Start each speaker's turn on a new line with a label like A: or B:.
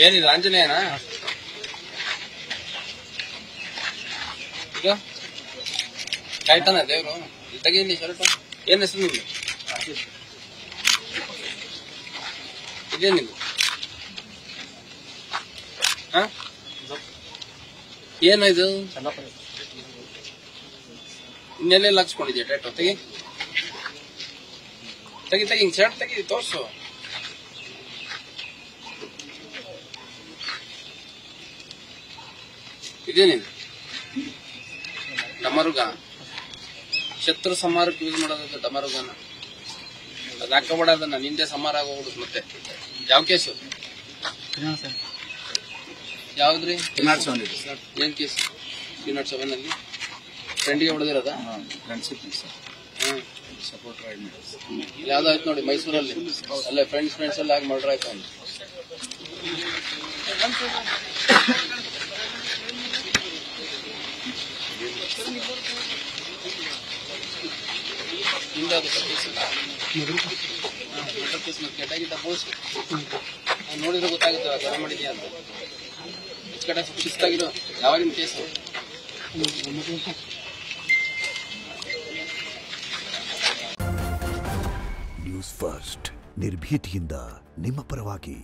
A: ಏನಿದು ಆಂಜನೇಯನಾ? ಈಗ ಕಾಯ್ತಾನ ದೇವ್ರು. ತೆಗೀಲಿ ಶರ್ಟ್. ಏನ್ ಹೆಸರು ನಿಮ್ದು? ಇದೇನಿದು? ಏನು ಇದು? ಇನ್ನೆಲ್ಲ ಹಾಕ್ಸ್ಕೊಂಡಿದ್ಯಾ ಟ್ಯಾಟೋ? ತೆಗಿ ತೆಗಿ ತೆಗಿ, ಶರ್ಟ್ ತೆಗಿ, ತೋರ್ಸು. ಇದೇನಿದು? ಡಮರುಗ. ಶತ್ರು ಸಂಹಾರಕ್ಕೆ ಯೂಸ್ ಮಾಡೋದ ಡಮರುಗನ. ಅದು ಹಾಕಬೇಡ, ಅದನ್ನ ನಿಂದೆ ಸಂಹಾರ ಆಗೋಗ್ಬಿಡುದು. ಮತ್ತೆ ಯಾವ ಕೇಸು? ಯಾವ್ದ್ರಿ? ಏನ್ ಕೇಸ್? 307 ಅಲ್ಲಿ ಫ್ರೆಂಡ್ಗೆ ಹೊಡೆದಿರೋದ? ಯಾವ್ದು ಆಯ್ತು ನೋಡಿ ಮೈಸೂರಲ್ಲಿ. ಅಲ್ಲೇ ಫ್ರೆಂಡ್ಸ್ ಎಲ್ಲ ಆಗಿ ಮರ್ಡರ್ ಆಯ್ತು ಅವ್ನು. ಹಿಂದೆ ಅದು ಕೇಸ್ ಕೆಟ್ಟಾಗಿದ್ದ ಬೋಸು ನೋಡಿದ್ರೆ ಗೊತ್ತಾಗುತ್ತೆ ಕೊಲೆ ಮಾಡಿದ್ಯಾ ಅಂತ. ಕಡೆ ಶಿಸ್ತಾಗಿರೋ ಯಾವಾಗಿನ ಕೇಸು?
B: ನ್ಯೂಸ್ ಫಸ್ಟ್, ನಿರ್ಭೀತಿಯಿಂದ ನಿಮ್ಮ ಪರವಾಗಿ.